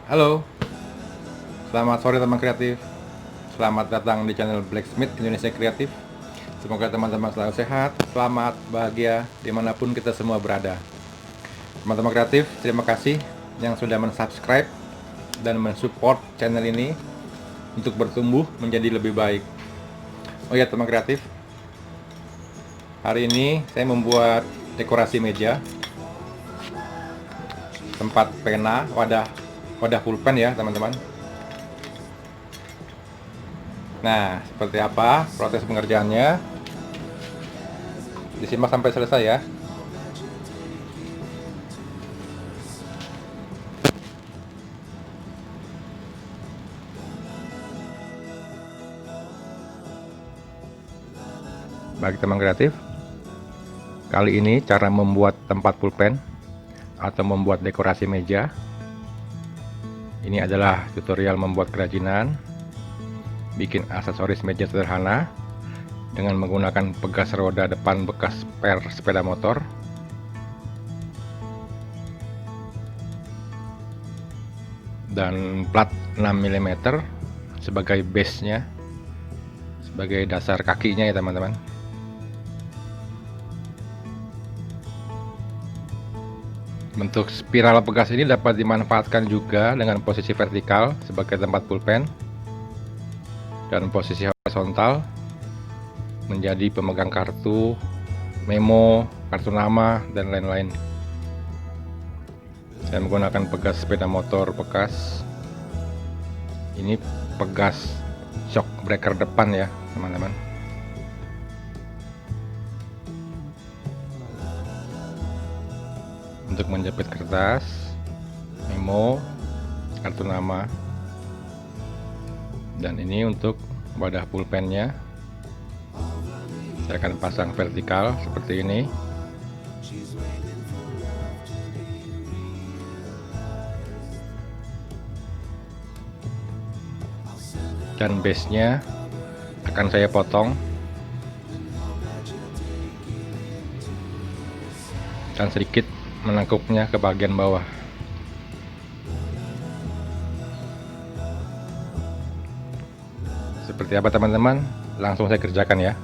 Halo, selamat sore teman kreatif. Selamat datang di channel Blacksmith Indonesia Kreatif. Semoga teman-teman selalu sehat, selamat, bahagia, dimanapun kita semua berada. Teman-teman kreatif, terima kasih yang sudah mensubscribe dan mensupport channel ini untuk bertumbuh menjadi lebih baik. Oh ya teman kreatif, hari ini saya membuat dekorasi meja, tempat pena, wadah pulpen ya teman-teman. Nah, seperti apa proses pengerjaannya? Disimak sampai selesai ya. Bagi teman kreatif, kali ini cara membuat tempat pulpen atau membuat dekorasi meja. Ini adalah tutorial membuat kerajinan, bikin aksesoris meja sederhana dengan menggunakan pegas roda depan bekas spare sepeda motor, dan plat 6 mm sebagai base-nya, sebagai dasar kakinya ya teman-teman. Bentuk spiral pegas ini dapat dimanfaatkan juga dengan posisi vertikal sebagai tempat pulpen dan posisi horizontal menjadi pemegang kartu, memo, kartu nama, dan lain-lain. Saya menggunakan pegas sepeda motor bekas. Ini pegas shock breaker depan ya teman-teman. Untuk menjepit kertas, memo, kartu nama, dan ini untuk wadah pulpennya. Saya akan pasang vertikal seperti ini. Dan base-nya akan saya potong dan sedikit menekuknya ke bagian bawah. Seperti apa teman-teman? Langsung saya kerjakan ya.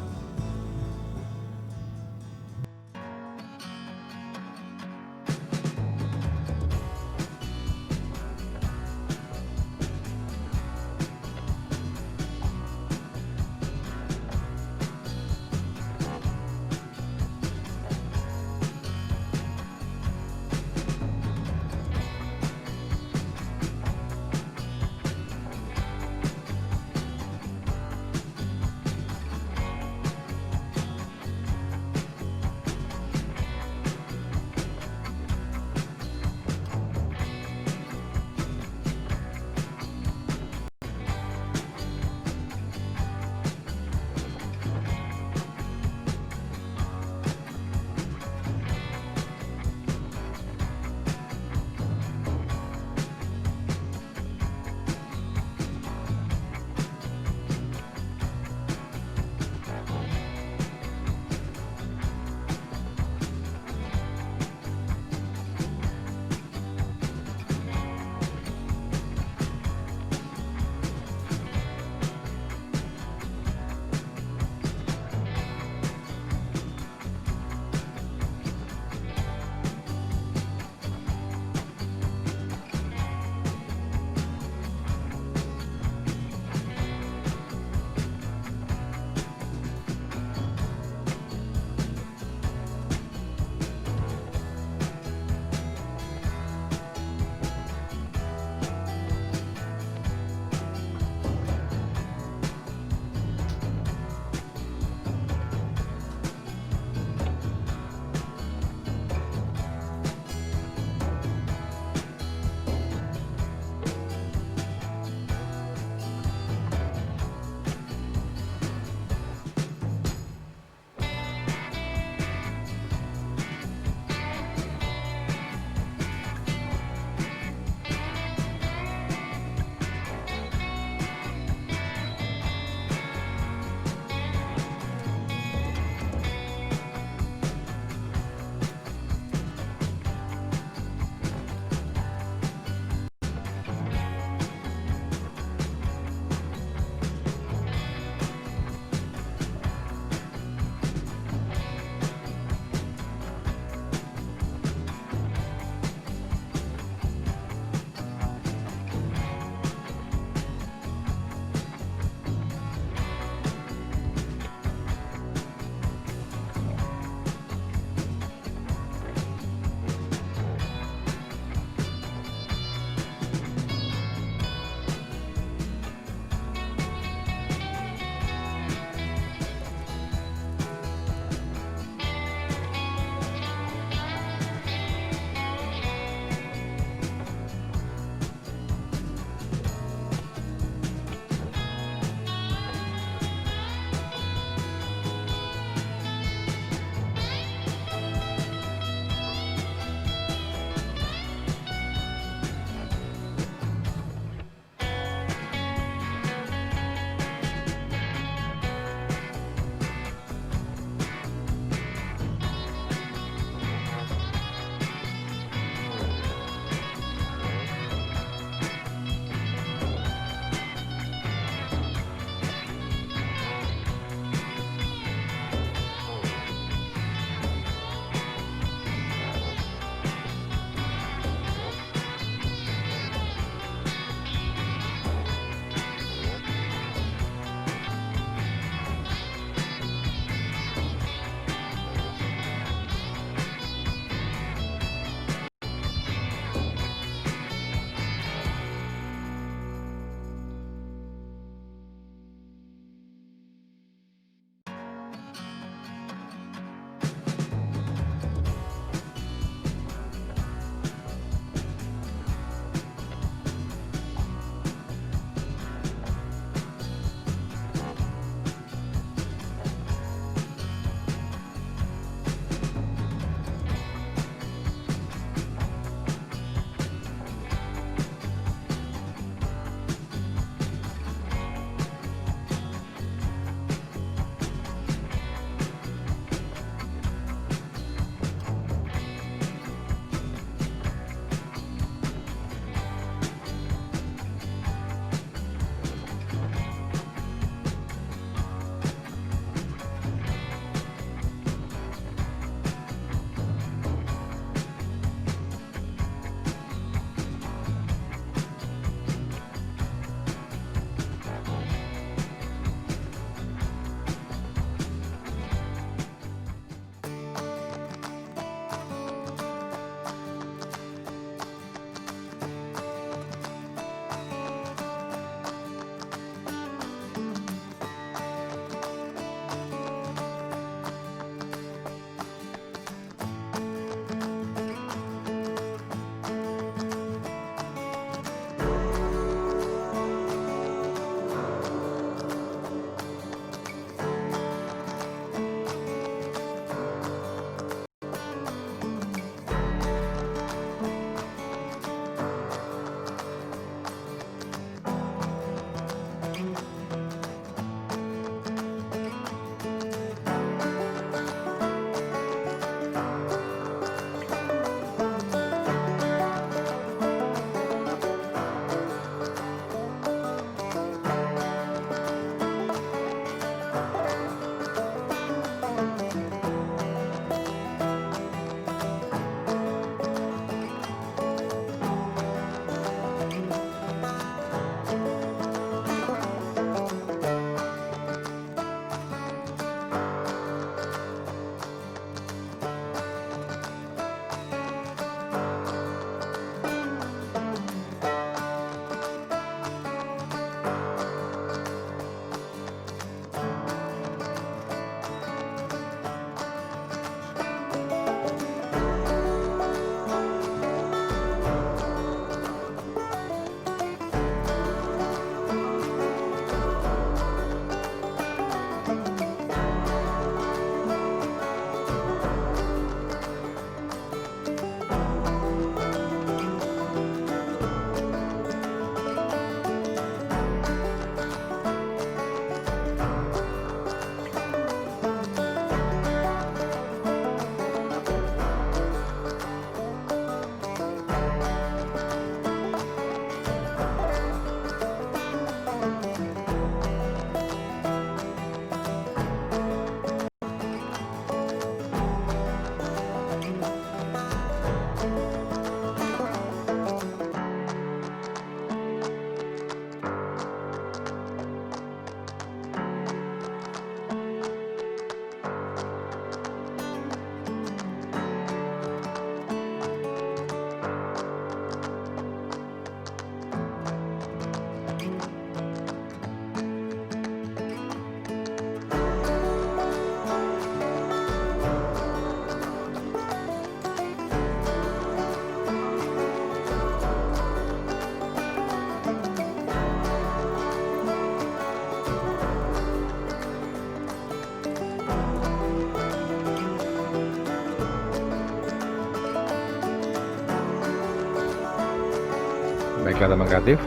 Baiklah teman kreatif,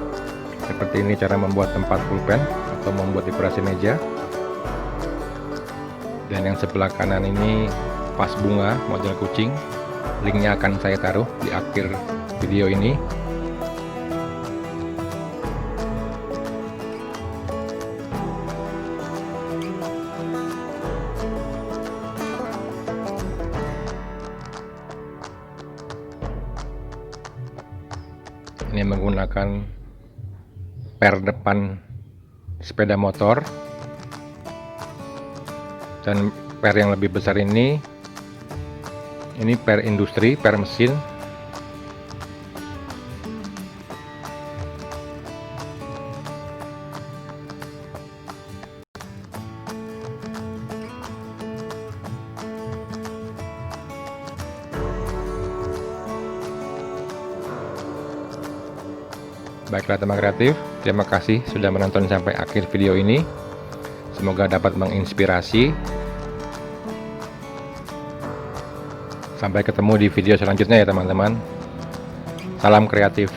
seperti ini cara membuat tempat pulpen atau membuat dekorasi meja. Dan yang sebelah kanan ini vas bunga model kucing. Linknya akan saya taruh di akhir video ini. Ini menggunakan per depan sepeda motor, dan per yang lebih besar ini per industri, per mesin. Baiklah teman kreatif, terima kasih sudah menonton sampai akhir video ini. Semoga dapat menginspirasi. Sampai ketemu di video selanjutnya ya teman-teman. Salam kreatif.